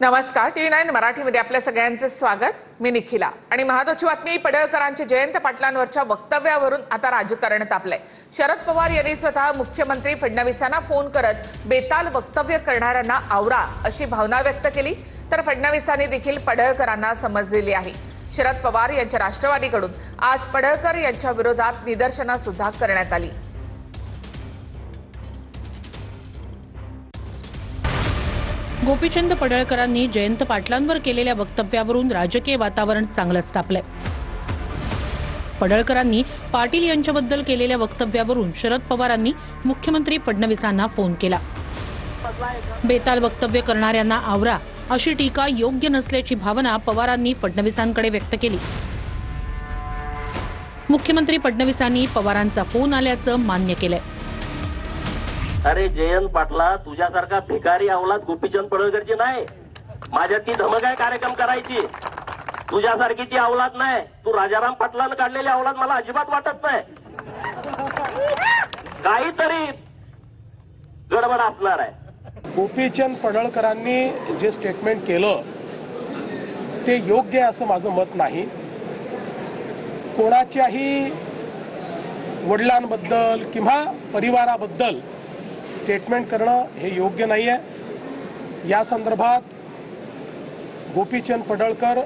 नमस्कार, टी9 मराठीमध्ये आपल्या सगळ्यांचे स्वागत। मी निखिला आणि महत्त्वाची बातमी, पडळकरांचे जयंत पाटलांवरच्या वक्तव्यावरून आता राजकारण तापलंय। शरद पवार यांनी स्वतः मुख्यमंत्री फडणवीसांना फोन करत बेताल वक्तव्य करणाऱ्यांना आवरा अशी भावना व्यक्त केली, तर फडणवीसांनी देखील पडळकरांना समज दिली आहे। शरद पवार यांच्या राष्ट्रवादीकडून आज पडळकर यांच्या विरोधात निदर्शनं सुद्धा करण्यात आली। गोपीचंद पडळकरांनी जयंत पाटलांवर केलेल्या वक्तव्यावरून राजकीय वातावरण चांगलंच तापलंय। पडळकरांनी पाटील यांच्याबद्दल केलेल्या वक्तव्यावरून शरद पवारांनी मुख्यमंत्री फडणवीसांना फोन केला। बेताल वक्तव्य करणाऱ्यांना आवरा अशी टीका योग्य नसल्याची भावना पवारांनी फडणवीसांकडे व्यक्त केली। मुख्यमंत्री फडणवीसांनी पवारांचा फोन आल्याचं मान्य केलंय। अरे जयंत पाटला, तुझ्यासारखा भिकारी अवलाद गोपीचंद पडळकरची नाही। माझ्या ती धमक आहे कार्यक्रम करायची, तुझ्यासारखी ती अवलाद नाही। तू राजाराम पाटलांना काढलेली अवलाद मला अजिबात वाटत नाही। काहीतरी गडबड असणार आहे। गोपीचंद पडळकरांनी जे स्टेटमेंट केलं ते योग्य असं माझं मत नाही। कोणाच्याही वडिलांबद्दल किंवा परिवाराबद्दल स्टेटमेंट करणं हे योग्य नाही आहे। या संदर्भात गोपीचंद पडळकर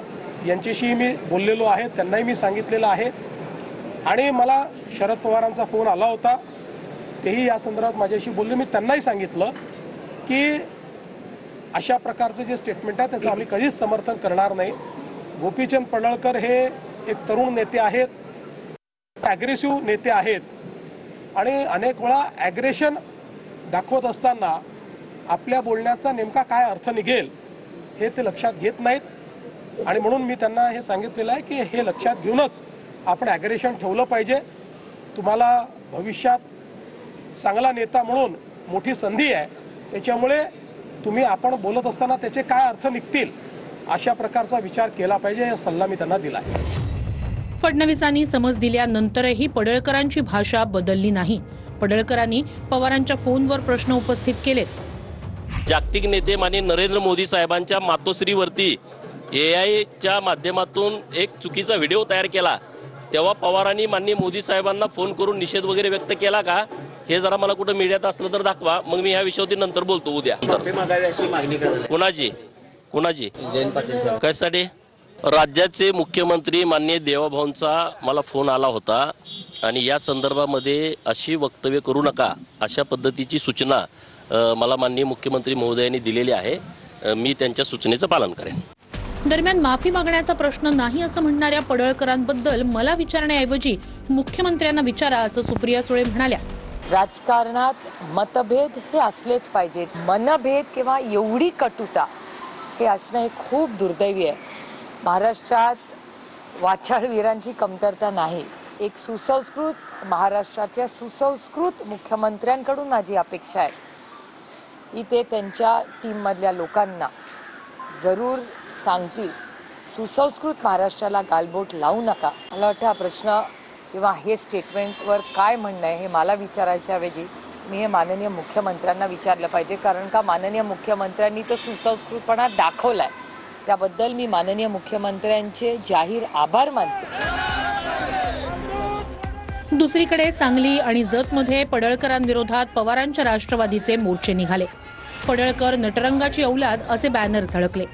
यांच्याशी मी बोललेलो आहे, त्यांनाही मी सांगितलेलं आहे आणि मला शरद पवारांचा फोन आला होता, तेही या संदर्भात माझ्याशी बोलले। मी त्यांनाही सांगितलं की अशा प्रकारचं जे स्टेटमेंट आहे त्याचं आम्ही कधीच समर्थन करणार नाही। गोपीचंद पडळकर हे एक तरुण नेते आहेत, ॲग्रेसिव्ह नेते आहेत आणि अनेक वेळा ॲग्रेशन दाखवत असताना आपल्या बोलण्याचा नेमका काय अर्थ निघेल हे ते लक्षात घेत नाहीत आणि म्हणून मी त्यांना हे सांगितलेलं आहे की हे लक्षात घेऊनच आपण ॲग्रेशन ठेवलं पाहिजे। तुम्हाला भविष्यात चांगला नेता म्हणून मोठी संधी आहे, त्याच्यामुळे तुम्ही आपण बोलत असताना त्याचे काय अर्थ निघतील अशा प्रकारचा विचार केला पाहिजे, हा सल्ला मी त्यांना दिला आहे। फडणवीसांनी समज दिल्यानंतरही पडळकरांची भाषा बदलली नाही। पडळकरांनी पवारांच्या फोनवर प्रश्न उपस्थित केलेत। जागतिक नेते माननीय नरेंद्र मोदी साहेबांच्या मातोश्रीवरती AI च्या माध्यमातून एक चुकीचा व्हिडिओ तयार केला, तेव्हा पवारांनी माननीय मोदी साहेबांना फोन करून निषेध वगैरे व्यक्त केला का? हे जरा मला कुठं मीडियात असलं तर दाखवा, मग मी ह्या विषयावरती नंतर बोलतो। उद्या कोणाची जयंत पाटील कशासाठी? राज्याचे मुख्यमंत्री माननीय देवाभाऊंचा मला फोन आला होता आणि या संदर्भामध्ये अशी वक्तव्य करू नका अशा पद्धतीची सूचना मला माननीय मुख्यमंत्री महोदयांनी दिलेली आहे। मी त्यांच्या सूचनेचं पालन करेन। दरम्यान माफी मागण्याचा प्रश्न नाही असं म्हणणाऱ्या पडळकरांबद्दल मला विचारण्याऐवजी मुख्यमंत्र्यांना विचारा असं सुप्रिया सुळे म्हणाल्या। राजकारणात मतभेद हे असलेच पाहिजेत, मनभेद किंवा एवढी कटुता हे असणं हे खूप दुर्दैवी आहे। महाराष्ट्रात वाचाळवीरांची कमतरता नाही। एक सुसंस्कृत महाराष्ट्राच्या सुसंस्कृत मुख्यमंत्र्यांकडून माझी अपेक्षा आहे की ते त्यांच्या टीममधल्या लोकांना जरूर सांगतील, सुसंस्कृत महाराष्ट्राला गालबोट लावू नका। मला वाटतं हा प्रश्न किंवा हे स्टेटमेंटवर काय म्हणणं आहे हे मला विचारायच्या ऐवजी मी हे माननीय मुख्यमंत्र्यांना विचारलं पाहिजे, कारण का माननीय मुख्यमंत्र्यांनी तो सुसंस्कृतपणा दाखवलाय, त्याबद्दल मी माननीय मुख्यमंत्र्यांचे जाहीर आभार मानते। दुसरीकडे सांगली आणि जतमध्ये पडळकरांविरोधात पवारांच्या राष्ट्रवादीचे मोर्चे निघाले। पडळकर नटरंगाची औलाद असे बॅनर झळकले।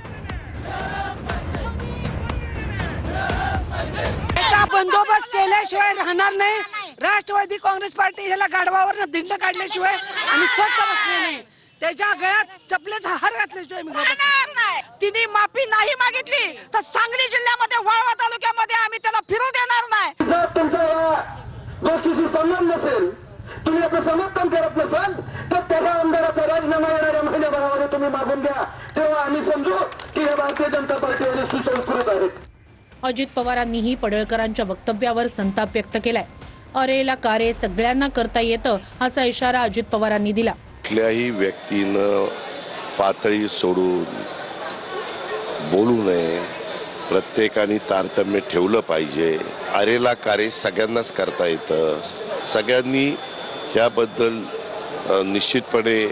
बंदोबस्त केल्याशिवाय राहणार नाही। राष्ट्रवादी काँग्रेस पार्टी याला गाढवावर दिंड काढल्याशिवाय आणि स्वस्त बसले नाही। त्याच्या गळ्यात चपलेचा हार घातल्याशिवाय मी नाही। तिने माफी नाही मागितली तर सांगली जिल्ह्यामध्ये वाळवा तालुक्यामध्ये आम्ही त्याला फिरू देणार नाही। जर तुमच्या या गोष्टीशी संबंध नसेल, तुम्ही याचं समर्थन करत नसाल तर त्याचा आमदाराचा राजीनामा येणाऱ्या महिन्याभरामध्ये तुम्ही मागून द्या, तेव्हा आम्ही समजू की हे भारतीय जनता पार्टीवाले सुसंस्कृत आहेत। अजित पवारांनीही पडळकरांच्या वक्तव्यावर संताप व्यक्त केलाय। अरेला कारे सगळ्यांना करता येतं असा इशारा अजित पवारांनी दिला। कुठल्याही व्यक्तीनं पातळी सोडून बोलू नये, प्रत्येकाने तारतम्य ठेवलं पाहिजे। अरेला कारे सगळ्यांनाच करता येतं। सगळ्यांनी ह्याबद्दल निश्चितपणे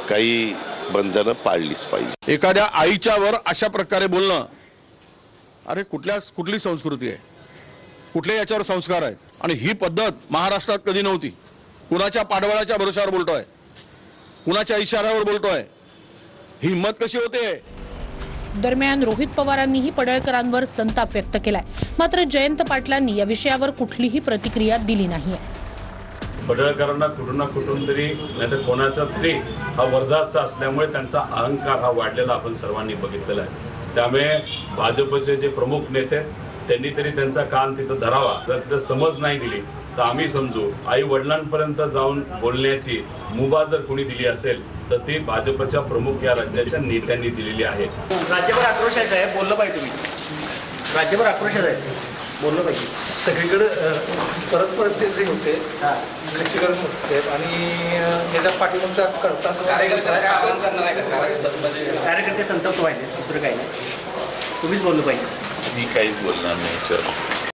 काही बंधनं पाळलीच पाहिजे. एखाद्या आईच्या वर अशा प्रकारे बोलणं, अरे कुठली संस्कृती आहे, कुठले याच्यावर संस्कार आहेत? आणि ही पद्धत महाराष्ट्रात कधी नव्हती. कुणाच्या पाठबळाच्या भरोशावर बोलतोय, कुणाच्या इशाऱ्यावर बोलतोय, ही हिंमत कशी होते? दरम्यान रोहित पवारांनीही पडळकरांवर संताप व्यक्त केलाय. मात्र जयंत पाटलांनी या विषयावर कुठलीही प्रतिक्रिया दिली नाहीये. पडळकरांना कुठून तरी नाही तर कोणाचा तरी हा वरदास्त असल्यामुळे त्यांचा अहंकार हा वाढलेला आपण सर्वांनी बघितलेला आहे. त्यामुळे भाजपचे जे प्रमुख नेते त्यांनी तरी त्यांचा कान तिथं धरावा. जर तिथं समज नाही दिली तर आम्ही समजू आई वडिलांपर्यंत जाऊन बोलण्याची मुभा जर कोणी दिली असेल तर ती भाजपच्या प्रमुख या राज्याच्या नेत्यांनी दिलेली आहे. राज्यभर आक्रोश आहे साहेब, बोललं पाहिजे तुम्ही. राज्यभर आक्रोश आहे, बोललं पाहिजे. सगळीकडे परत ते जे होते खच्चीकरण होते आणि त्याच्या पाठीमागचा करता कार्यकर्ते संतप्त व्हायचे, दुसरं काही नाही. तुम्हीच बोललं पाहिजे. मी काहीच बोलणार नाही.